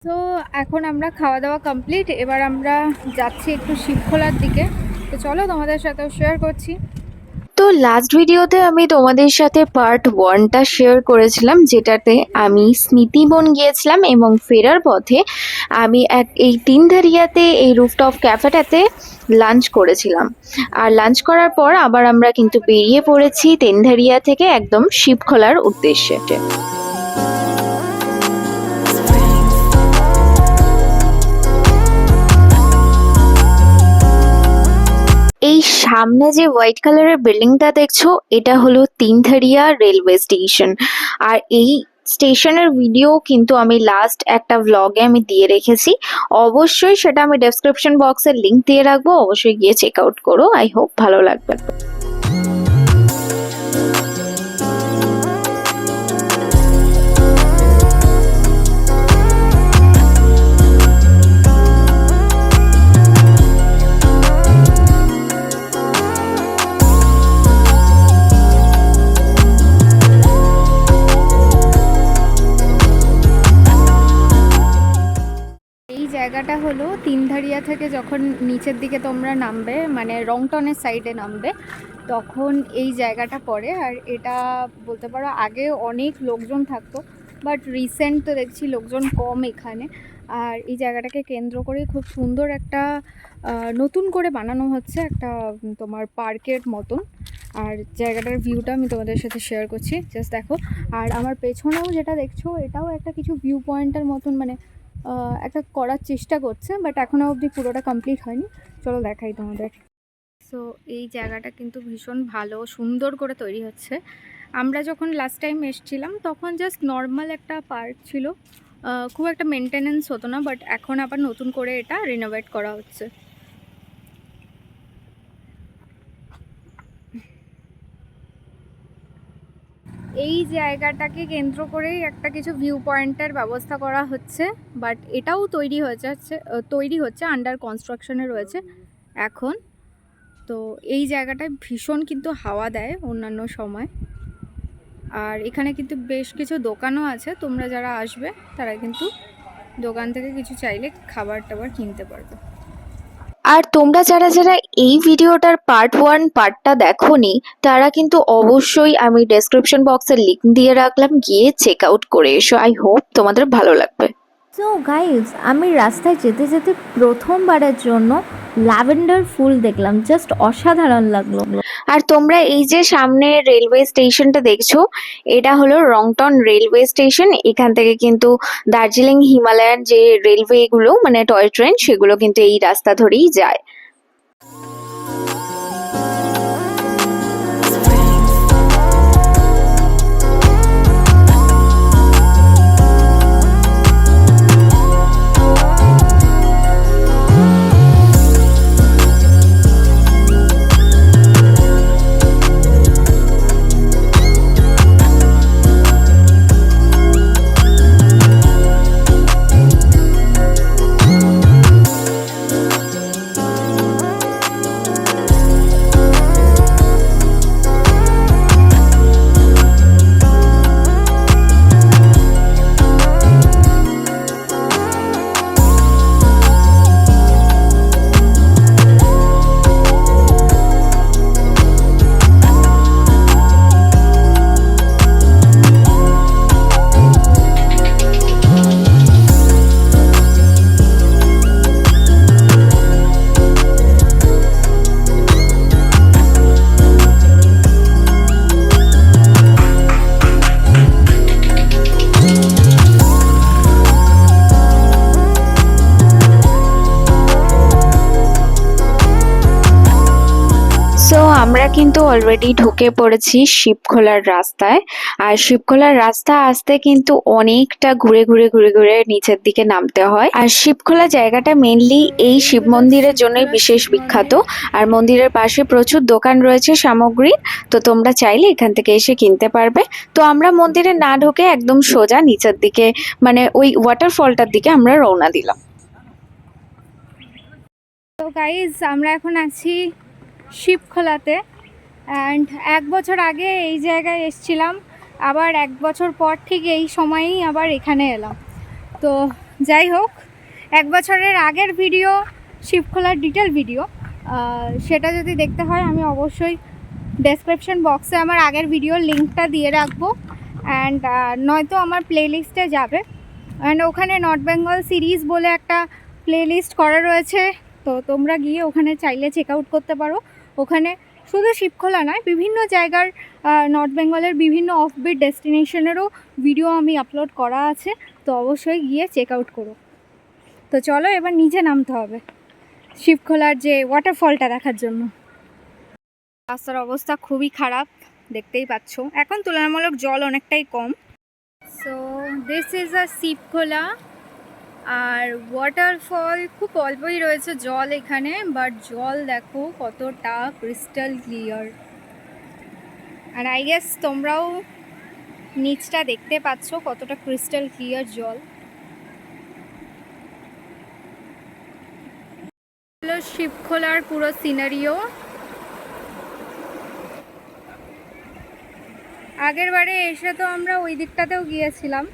তো এখন আমরা খাওয়া দাওয়া কমপ্লিট। এবার আমরা যাচ্ছি একটু শিবখোলার দিকে। তো চলো তোমাদের সাথেও শেয়ার করছি। তো লাস্ট ভিডিওতে আমি তোমাদের সাথে পার্ট 1টা শেয়ার করেছিলাম, যেটাতে আমি স্মৃতিবন গিয়েছিলাম এবং ফেরার পথে আমি এই তিনধারিয়াতে এই রুফটপ ক্যাফেটাতে লাঞ্চ করেছিলাম। আর লাঞ্চ করার পর আবার আমরা কিন্তু বেরিয়ে পড়েছি তিনধারিয়া থেকে একদম শিবখোলার উদ্দেশ্যে। এই সামনে যে হোয়াইট কালারের বিল্ডিংটা দেখছো, এটা হলো তিনধারিয়া রেলওয়ে স্টেশন। আর এই স্টেশনের ভিডিও কিন্তু আমি লাস্ট একটা ভ্লগে আমি দিয়ে রেখেছি, অবশ্যই সেটা আমি ডেসক্রিপশন বক্সে লিংক দিয়ে রাখবো, অবশ্যই গিয়ে চেক আউট করো। আই হোপ ভালো লাগবে। এই জায়গাটা হলো তিনধারিয়া থেকে যখন নিচের দিকে তোমরা নামবে, মানে রংটনের সাইডে নামবে, তখন এই জায়গাটা পড়ে। আর এটা বলতে পারো আগে অনেক লোকজন থাকতো, বাট রিসেন্ট তো দেখছি লোকজন কম এখানে। আর এই জায়গাটাকে কেন্দ্র করে খুব সুন্দর একটা নতুন করে বানানো হচ্ছে একটা তোমার পার্কের মতন। আর জায়গাটার ভিউটা আমি তোমাদের সাথে শেয়ার করছি, জাস্ট দেখো। আর আমার পেছনেও যেটা দেখছো, এটাও একটা কিছু ভিউ পয়েন্টের মতন, মানে একটা করার চেষ্টা করছে, বাট এখনও অবধি পুরোটা কমপ্লিট হয়নি। চলো দেখাই তোমাদের। সো এই জায়গাটা কিন্তু ভীষণ ভালো সুন্দর করে তৈরি হচ্ছে। আমরা যখন লাস্ট টাইম এসেছিলাম তখন জাস্ট নর্মাল একটা পার্ক ছিল, খুব একটা মেনটেনেন্স হতো না, বাট এখন আবার নতুন করে এটা রিনোভেট করা হচ্ছে। এই জায়গাটাকে কেন্দ্র করেই একটা কিছু ভিউ পয়েন্টের ব্যবস্থা করা হচ্ছে, বাট এটাও তৈরি হচ্ছে আন্ডার কনস্ট্রাকশনে রয়েছে এখন। তো এই জায়গাটায় ভীষণ কিন্তু হাওয়া দেয় অন্যান্য সময়। আর এখানে কিন্তু বেশ কিছু দোকানও আছে, তোমরা যারা আসবে তারা কিন্তু দোকান থেকে কিছু চাইলে খাবার টাবার কিনতে পারবে। আর তোমরা যারা যারা এই ভিডিওটার পার্ট 1 পার্টটা দেখোনি, তারা কিন্তু অবশ্যই আমি ডেসক্রিপশন বক্সে লিংক দিয়ে রাখলাম, গিয়ে চেক আউট করে এসো। আই হোপ তোমাদের ভালো লাগবে। সো গাইজ, আমি রাস্তায় যেতে যেতে প্রথমবারের জন্য ল্যাভেন্ডার ফুল দেখলাম, জাস্ট অসাধারণ লাগলো। আর তোমরা এই যে সামনে রেলওয়ে স্টেশনটা দেখছো, এটা হলো রংটন রেলওয়ে স্টেশন। এখান থেকে কিন্তু দার্জিলিং হিমালয়ান যে রেলওয়ে গুলো, মানে টয় ট্রেন, সেগুলো কিন্তু এই রাস্তা ধরেই যায়। সো আমরা কিন্তু অলরেডি ঢুকে পড়েছি শিবখোলার রাস্তায়। আর শিবখোলার রাস্তা আসতে কিন্তু অনেকটা ঘুরে ঘুরে ঘুরে ঘুরে নিচের দিকে নামতে হয়। আর শিবখোলা জায়গাটা মেনলি এই শিব মন্দিরের জন্যই বিশেষ বিখ্যাত। আর মন্দিরের পাশে প্রচুর দোকান রয়েছে সামগ্রী, তো তোমরা চাইলে এখান থেকে এসে কিনতে পারবে। তো আমরা মন্দিরে না ঢুকে একদম সোজা নিচের দিকে, মানে ওই ওয়াটারফলটার দিকে আমরা রওনা দিলাম। তো গাইজ, আমরা এখন আছি শিবখোলাতে। অ্যান্ড 1 বছর আগে এই জায়গায় এসেছিলাম, আবার 1 বছর পর ঠিক এই সময়েই আবার এখানে এলাম। তো যাই হোক, 1 বছরের আগের ভিডিও শিবখোলার ডিটেল ভিডিও, সেটা যদি দেখতে হয় আমি অবশ্যই ডেসক্রিপশন বক্সে আমার আগের ভিডিওর লিঙ্কটা দিয়ে রাখবো। অ্যান্ড নয়তো আমার প্লেলিস্টে যাবে। অ্যান্ড ওখানে নর্থ বেঙ্গল সিরিজ বলে একটা প্লেলিস্ট করা রয়েছে, তো তোমরা গিয়ে ওখানে চাইলে চেক আউট করতে পারো। ওখানে শুধু শিবখোলা নয়, বিভিন্ন জায়গার নর্থ বেঙ্গলের বিভিন্ন অফবিট ডেস্টিনেশনেরও ভিডিও আমি আপলোড করা আছে, তো অবশ্যই গিয়ে চেক আউট করো। তো চলো এবার নিচে নামতে হবে শিবখোলার যে ওয়াটারফলটা দেখার জন্য। রাস্তার অবস্থা খুবই খারাপ, দেখতেই পাচ্ছ। এখন তুলনামূলক জল অনেকটাই কম। So this is a Shivkhola. আর ওয়াটারফল খুব অল্পই রয়েছে জল এখানে, বাট জল দেখো কতটা ক্রিস্টাল ক্লিয়ার। আর আই গেস তোমরাও নিচটা দেখতে পাচ্ছ কতটা ক্রিস্টাল ক্লিয়ার জল। হলো শিবখোলার পুরো সিনারিও। আগের বারে এসে তো আমরা ওই দিকটাতেও গিয়েছিলাম,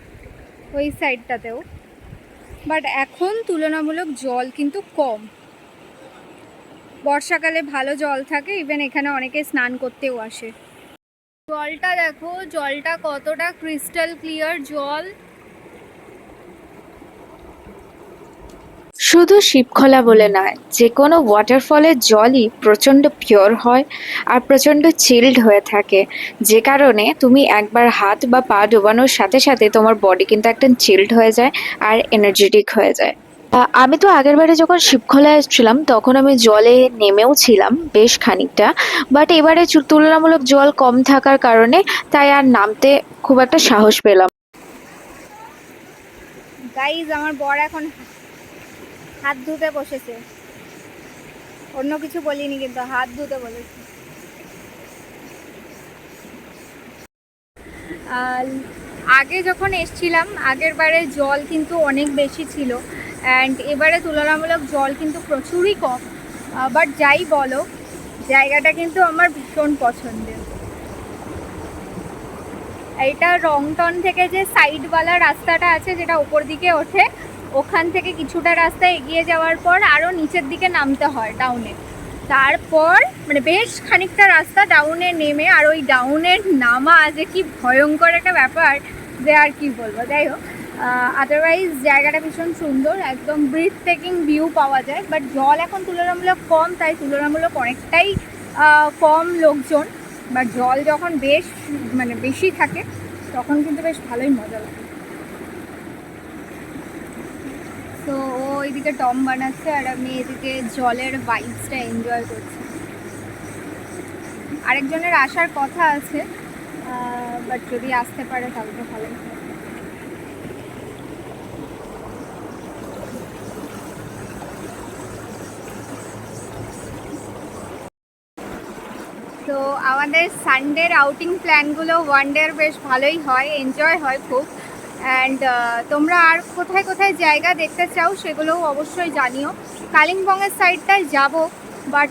ওই সাইডটাতেও, বাট এখন তুলনামূলক জল কিন্তু কম। বর্ষাকালে ভালো জল থাকে, ইভেন এখানে অনেকে স্নান করতেও আসে। জলটা দেখো, জলটা কতটা ক্রিস্টাল ক্লিয়ার জল। শুধু শিবখোলা বলে নয়, যে কোনো ওয়াটারফলের জলই প্রচণ্ড পিওর হয় আর প্রচণ্ড চিল্ড হয়ে থাকে, যে কারণে তুমি একবার হাত বা পা ডোবানোর সাথে সাথে তোমার বডি কিন্তু একদম চিল্ড হয়ে যায় আর এনার্জেটিক হয়ে যায়। আমি তো আগেরবারে যখন শিবখোলা এসেছিলাম তখন আমি জলে নেমেও ছিলাম বেশ খানিকটা, বাট এবারে তুলনামূলক জল কম থাকার কারণে তাই আর নামতে খুব একটা সাহস পেলাম। গাইজ, আমার বর এখন হাত ধুতে বসেছে, অন্য কিছু বলিনি কিন্তু হাত ধুতে বলেছে। আগে যখন এসছিলাম আগের বারে জল কিন্তু অনেক বেশি ছিল, অ্যান্ড এবারে তুলনামূলক জল কিন্তু প্রচুরই কম। বাট যাই বলো, জায়গাটা কিন্তু আমার ভীষণ পছন্দের। এইটা রংটন থেকে যে সাইডওয়ালা রাস্তাটা আছে যেটা ওপর দিকে ওঠে, ওখান থেকে কিছুটা রাস্তা এগিয়ে যাওয়ার পর আরও নিচের দিকে নামতে হয় ডাউনে। তারপর মানে বেশ খানিকটা রাস্তা ডাউনে নেমে, আর ওই ডাউনের নামা যে কি ভয়ঙ্কর একটা ব্যাপার যে আর কি বলবো। যাই হোক, আদারওয়াইজ জায়গাটা ভীষণ সুন্দর, একদম ব্রিথ টেকিং ভিউ পাওয়া যায়। বাট জল এখন তুলনামূলক কম, তাই তুলনামূলক অনেকটাই কম লোকজন। বাট জল যখন বেশ মানে বেশি থাকে তখন কিন্তু বেশ ভালোই মজা লাগে। তো ও ওইদিকে টম বানাচ্ছে আর আমি এদিকে জলের ভাইবসটা এনজয় করছি। আরেকজনের আসার কথা আছে, বাট যদি আসতে পারে তাহলে তো ভালোই হয়। তো আমাদের সানডের আউটিং প্ল্যানগুলো ওয়ান ডের বেশ ভালোই হয়, এনজয় হয় খুব। অ্যান্ড তোমরা আর কোথায় কোথায় জায়গা দেখতে চাও সেগুলোও অবশ্যই জানিও। কালিম্পংয়ের সাইডটায় যাব, বাট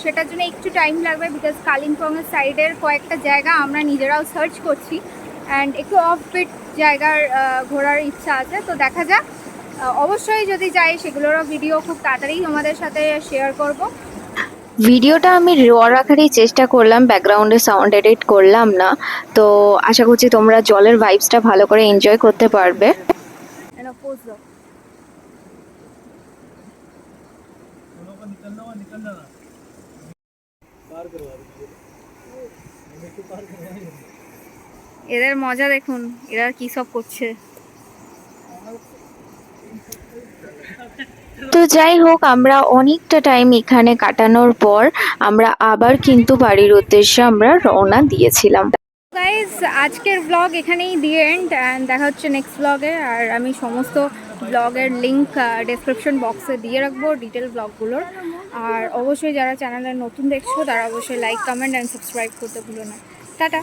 সেটার জন্য একটু টাইম লাগবে, বিকজ কালিম্পংয়ের সাইডের কয়েকটা জায়গা আমরা নিজেরাও সার্চ করছি, অ্যান্ড একটু অফবিট জায়গার ঘোরার ইচ্ছা আছে। তো দেখা যাক, অবশ্যই যদি যাই সেগুলোরও ভিডিও খুব তাড়াতাড়ি তোমাদের সাথে শেয়ার করব। ভিডিওটা আমি র রাখারই চেষ্টা করলাম, ব্যাকগ্রাউন্ডে সাউন্ড এডিট করলাম না। তো আশা করছি তোমরা জলের ভাইবসটা ভালো করে এনজয় করতে পারবে। এদের মজা দেখুন, এরা কি সব করছে। তো যাই হোক, আমরা অনেকটা টাইম এখানে কাটানোর পর আমরা আবার কিন্তু বাড়ির উদ্দেশ্যে আমরা রওনা দিয়েছিলাম। গাইজ, আজকের ব্লগ এখানেই দিয়ে এন্ড, অ্যান্ড দেখা হচ্ছে নেক্সট ব্লগে। আর আমি সমস্ত ব্লগের লিঙ্ক ডেসক্রিপশন বক্সে দিয়ে রাখবো, ডিটেল ব্লগগুলোর। আর অবশ্যই যারা চ্যানেলে নতুন দেখছো তারা অবশ্যই লাইক, কমেন্ট অ্যান্ড সাবস্ক্রাইব করতে ভুলো না। টাটা।